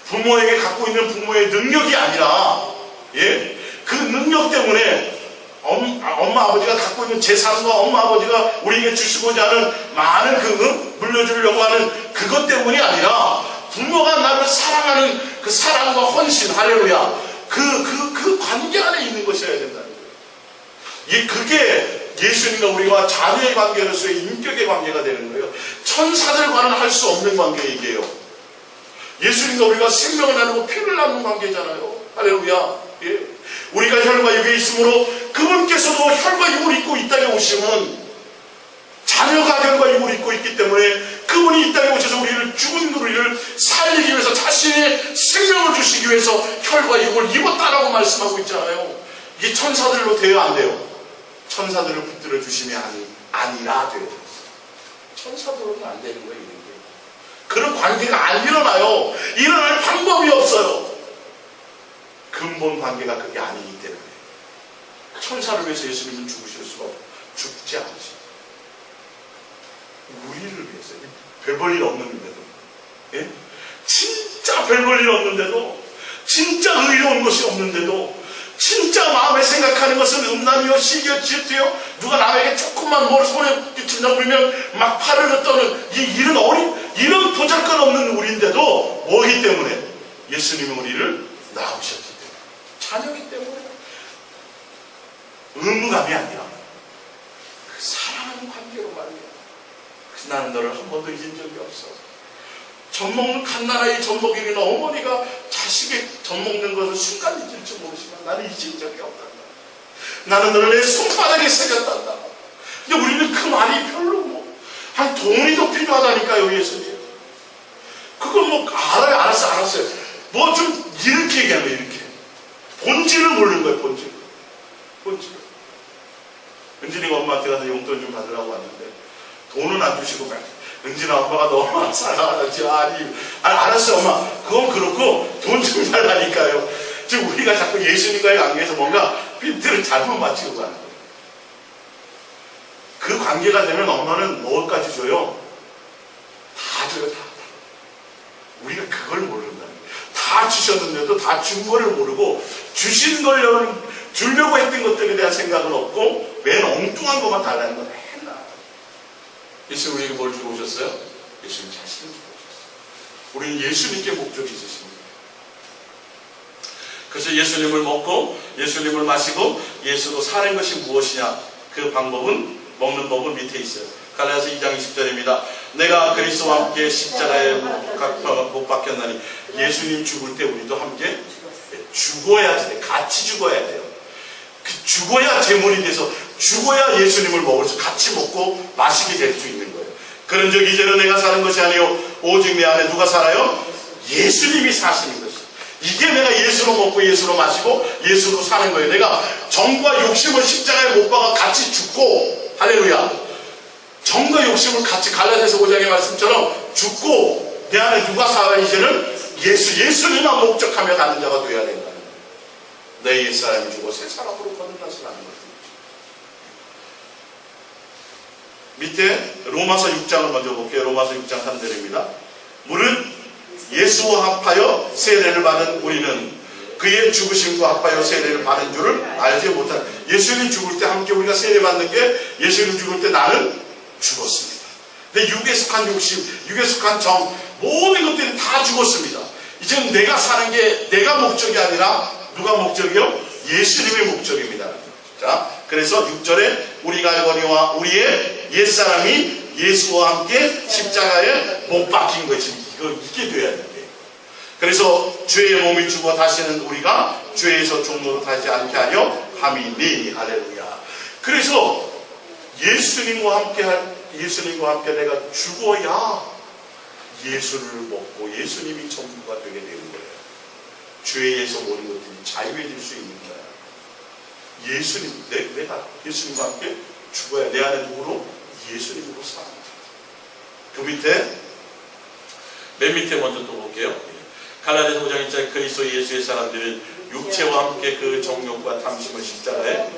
부모에게 갖고 있는 부모의 능력이 아니라, 그 능력 때문에 엄마 아버지가 갖고 있는 재산과 엄마 아버지가 우리에게 주시고자 하는 많은 물려주려고 하는 그것 때문이 아니라 부모가 나를 사랑하는 그 사랑과 헌신, 할렐루야, 그 관계 안에 있는 것이어야 된다는 거예요. 그게 예수님과 우리와 자녀의 관계로서의 인격의 관계가 되는 거예요. 천사들과는 할 수 없는 관계 얘기예요. 예수님과 우리가 생명을 나누고 피를 나누는 관계잖아요. 할렐루야. 우리가 혈과 육에 있으므로 그분께서도 혈과 육을 입고 이 땅에 오시면 자녀가 혈과 육을 입고 있기 때문에 그분이 이 땅에 오셔서 죽은 우리를 살리기 위해서 자신의 생명을 주시기 위해서 혈과 육을 입었다라고 말씀하고 있잖아요. 이게 천사들로 돼요, 안 돼요? 천사들을 붙들어 주심이 아니라 돼요. 천사들로는 안 되는 거예요. 그런 관계가 안 일어나요. 일어날 방법이 없어요. 근본 관계가 그게 아니기 때문에. 천사를 위해서 예수님은 죽으실 수가 없고 죽지 않으시. 우리를 위해서 별 볼 일 없는데도, 진짜 별 볼 일 없는데도, 진짜 의로운 것이 없는데도, 진짜 마음에 생각하는 것은 음란이요, 시기요, 질투요, 누가 남에게 조금만 뭘 손에 끼친다 그러면 막 팔을 떠는 이런 보잘것없는 우리인데도 뭐기 때문에? 예수님은 우리를 낳으셨기 때문에, 자녀기 때문에, 의무감이 아니라 그 사랑하는 관계로 말이야. 나는 너를 한 번도 잊은 적이 없어. 젖 먹는 갓나라의 젖 먹이는 어머니가 자식의 젖 먹는 것을 순간 잊을 줄 모르지만 나는 잊은 적이 없단다. 나는 너를 내 손바닥에 새겼단다. 근데 우리는 그 말이 별로 돈이 더 필요하다니까요, 예수님. 그걸 알았어요. 좀 이렇게 얘기하면 이렇게. 본질을 모르는 거예요, 본질. 은진이가 엄마한테 가서 용돈 좀 받으라고 왔는데 돈은 안 주시고 은진아 엄마가 너무 사랑하지. 알았어 엄마. 그건 그렇고 돈 좀 달라니까요. 지금 우리가 자꾸 예수님과의 관계에서 뭔가 핀트를 잘못 맞추고 가는 거예요. 그 관계가 되면 엄마는 뭐까지 줘요? 다 줘요. 다. 우리가 그걸 모른다는 거예요. 다 주셨는데도 다 준 거를 모르고 주신 걸 주려고 했던 것들에 대한 생각은 없고 맨 엉뚱한 것만 달라는 건 맨날. 예수님 우리에게 뭘 주고 오셨어요? 예수님 자신을 주고 오셨어요. 우리는 예수님께 목적이 있으십니다. 그래서 예수님을 먹고 예수님을 마시고 예수로 사는 것이 무엇이냐? 그 방법은 먹는 법은 밑에 있어요. 갈라디아서 2장 20절입니다. 내가 그리스도와 함께 십자가에 못 박혔나니 예수님 죽을 때 우리도 함께 죽어야 돼. 같이 죽어야 돼요. 죽어야 제물이 돼서 죽어야 예수님을 먹을 수 같이 먹고 마시게 될 수 있는 거예요. 그런즉 이제는 내가 사는 것이 아니요 오직 내 안에 누가 살아요? 예수님이 사시는 것이에요. 이게 내가 예수로 먹고 예수로 마시고 예수로 사는 거예요. 내가 정과 욕심을 십자가에 못 박아 같이 죽고, 할렐루야, 정과 욕심을 같이 갈라디아서 5장의 말씀처럼 죽고 내 안에 누가 살아? 이제는 예수님만 목적하며 가는 자가 되어야 된다는 거예요. 내 옛사람이 죽어 새 사람으로 거듭나서라는 거예요. 밑에 로마서 6장을 먼저 볼게요. 로마서 6장 3절입니다. 무릇 예수와 합하여 세례를 받은 우리는 그의 죽으심과 합하여 세례를 받은 줄을 알지 못한. 예수님 죽을 때 함께 우리가 세례 받는 게 예수님 죽을 때 나는 죽었습니다. 근데 육에 속한 욕심, 육에 속한 정, 모든 것들이 다 죽었습니다. 이제는 내가 사는 게 내가 목적이 아니라 누가 목적이요? 예수님의 목적입니다. 자, 그래서 6절에 우리가 알거니와 우리의 옛사람이 예수와 함께 십자가에 못 박힌 것이 이게 돼야 돼요. 그래서 죄의 몸이 죽어 다시는 우리가 죄에서 종로로 타지 않게 하려 함이니. 할렐루야. 그래서 예수님과 함께 내가 죽어야 예수를 먹고 예수님이 전부가 되게 되는 거예요. 죄에서 모든 것들이 자유해질 수 있는 거예요. 예수님, 내가 예수님과 함께 죽어야 내 안에 누구로? 예수님으로 살아. 그 밑에, 맨 밑에 먼저 또 볼게요. 갈라디아서 5장 1절에 그리스도 예수의 사람들은 육체와 함께 그 정욕과 탐심을 십자가에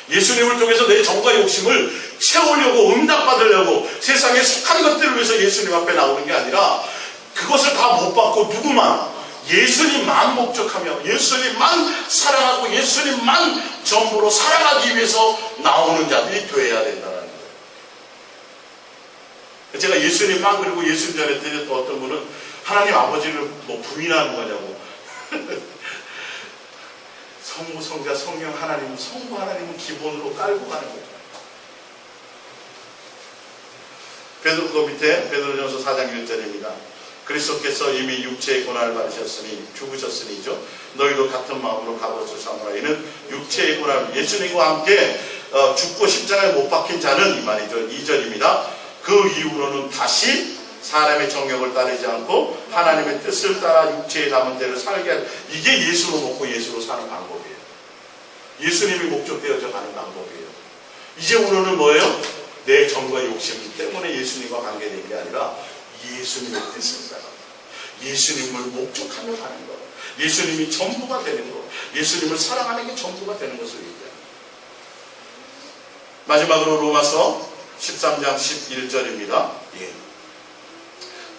예수님을 통해서 내 정과 욕심을 채우려고 응답받으려고 세상에 속한 것들을 위해서 예수님 앞에 나오는 게 아니라 그것을 다 못 받고 누구만 예수님만 목적하며 예수님만 사랑하고 예수님만 전부로 살아가기 위해서 나오는 자들이 되어야 된다는 거예요. 제가 예수님만 그리고 예수님 전에 드렸던 어떤 분은 하나님 아버지를 뭐 부인하는 거냐고. 성부, 성자, 성령 하나님은 성부 하나님은 기본으로 깔고 가는 거죠. 베드로 그 밑에 베드로전서 4장 1절입니다. 그리스도께서 이미 육체의 고난을 받으셨으니 죽으셨으니죠. 너희도 같은 마음으로 값어치 삼으라. 이는 육체의 고난 예수님과 함께 죽고 십자가에 못 박힌 자는 이 말이죠. 2절입니다. 그 이후로는 다시 사람의 정욕을 따르지 않고 하나님의 뜻을 따라 육체에 담은 대로 살게 하는 이게 예수로 먹고 예수로 사는 방법이에요. 예수님이 목적되어져 가는 방법이에요. 이제부로는 뭐예요? 내 정과 욕심 때문에 예수님과 관계되는 게 아니라 예수님의 뜻을 따라 예수님을 목적하며 가는 것, 예수님이 전부가 되는 것, 예수님을 사랑하는 게 전부가 되는 것을 얘기합니다. 마지막으로 로마서 13장 11절입니다.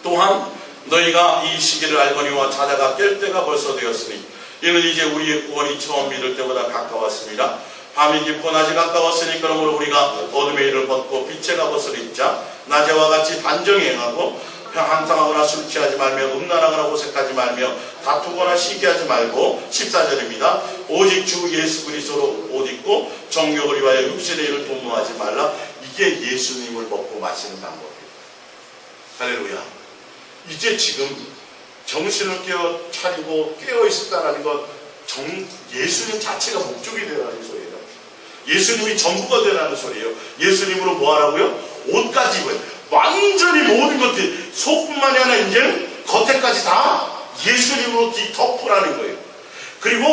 또한 너희가 이 시기를 알거니와 자다가 깰 때가 벌써 되었으니 이는 이제 우리의 구원이 처음 믿을 때보다 가까웠습니다. 밤이 깊고 낮이 가까웠으니 그러므로 우리가 어둠의 일을 벗고 빛의 갑옷을 입자. 낮에와 같이 단정히 행하고 한탕하거나 술 취하지 말며 음란하거나 호색하지 말며 다투거나 시기하지 말고 14절입니다. 오직 주 예수 그리스도로 옷 입고 정욕을 위하여 육신의 일을 도모하지 말라. 이게 예수님을 먹고 마시는 방법이에요. 할렐루야. 이제 지금 정신을 차리고 깨어있었다는 것, 예수님 자체가 목적이 되라는 소리예요. 예수님이 전부가 되라는 소리예요. 예수님으로 뭐 하라고요? 옷까지 입어요. 완전히 모든 것들이 속뿐만이 아니라 이제는 겉에까지 다 예수님으로 덮으라는 거예요. 그리고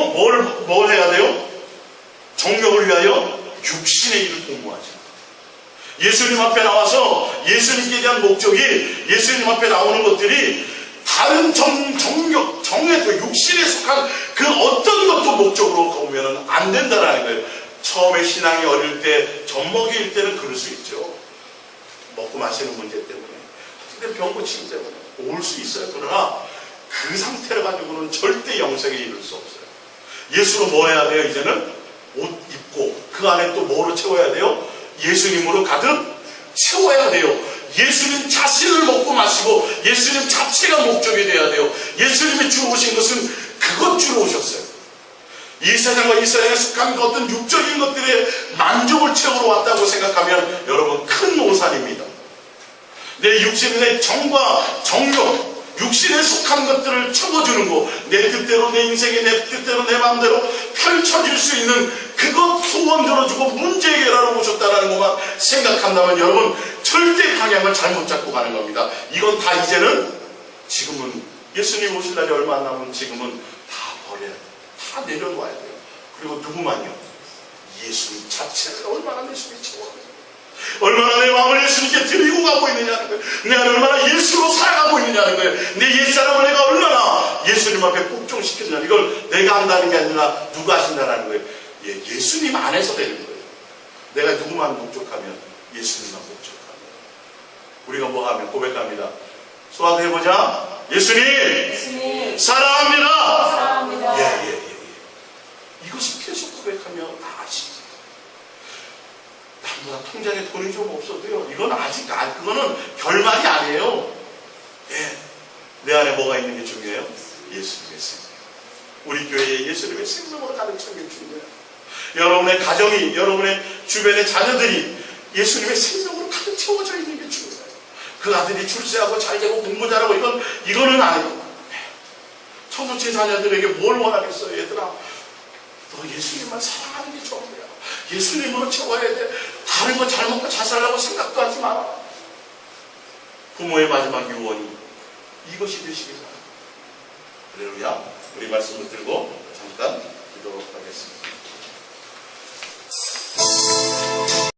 뭘 해야 돼요? 정욕을 위하여 육신의 일을 도모하죠. 예수님 앞에 나와서 예수님께 대한 목적이 예수님 앞에 나오는 것들이 다른 정욕, 정에도 육신에 속한 그 어떤 것도 목적으로 보면 안 된다는 거예요. 처음에 신앙이 어릴 때, 젖먹이일 때는 그럴 수 있죠. 먹고 마시는 문제 때문에. 근데 병 고침 때문에 올 수 있어요. 그러나 그 상태를 가지고는 절대 영생에 이룰 수 없어요. 예수로 뭐 해야 돼요? 이제는 옷 입고 그 안에 또 뭐로 채워야 돼요? 예수님으로 가득 채워야 돼요. 예수님 자신을 먹고 마시고 예수님 자체가 목적이 돼야 돼요. 예수님이 주로 오신 것은 그것 주로 오셨어요. 이 세상과 이 세상에 속한 어떤 육적인 것들의 만족을 채우러 왔다고 생각하면 여러분 큰 오산입니다. 내 육신의 내 정과 정욕, 육신에 속한 것들을 채워주는 거, 내 뜻대로 내 인생에 내 뜻대로 내 마음대로 펼쳐질 수 있는 그것 소원 들어주고 문제 해결하러 오셨다는 것만 생각한다면 여러분 절대 방향을 잘못 잡고 가는 겁니다. 이건 다 이제는 지금은 예수님 오실 날이 얼마 안 남은 지금은 다 버려야 돼요. 다 내려놓아야 돼요. 그리고 누구만요? 예수님 자체가 얼마나 내 속에 채워요. 얼마나 내 마음을 예수님께 드리고 가고 있느냐는 거예요. 내가 얼마나 예수로 살아가고 있느냐는 거예요. 내 옛사람을 내가 얼마나 예수님 앞에 복종시켰느냐. 이걸 내가 한다는 게 아니라 누가 하신다는 거예요. 예수님 안에서 되는 거예요. 내가 누구만 목적하면 예수님만 목적하면. 우리가 뭐 하면 고백합니다. 소화도 해보자. 예수님 사랑합니다. 예. 이것을 계속 고백하며 나아지고. 남보다 통장에 돈이 좀 없어도요. 이건 아직 그거는 결말이 아니에요. 예. 내 안에 뭐가 있는 게 중요해요? 예수님의 생명. 우리 교회에 예수님의 생명으로 가득 찬 게 중요해요. 여러분의 가정이, 여러분의 주변의 자녀들이 예수님의 생명으로 가득 채워져 있는 게 중요해요. 그 아들이 출세하고 잘되고 공부 잘하고 이거는 아니에요. 청소년 자녀들에게 뭘 원하겠어요? 얘들아, 너 예수님만 사랑하는 게 좋은 거야. 예수님으로 채워야 돼. 다른 거 잘 먹고 잘 살라고 생각도 하지 마라. 부모의 마지막 유언이 이것이 되시길 바랍니다. 할렐루야. 우리 말씀을 들고 잠깐 기도하겠습니다.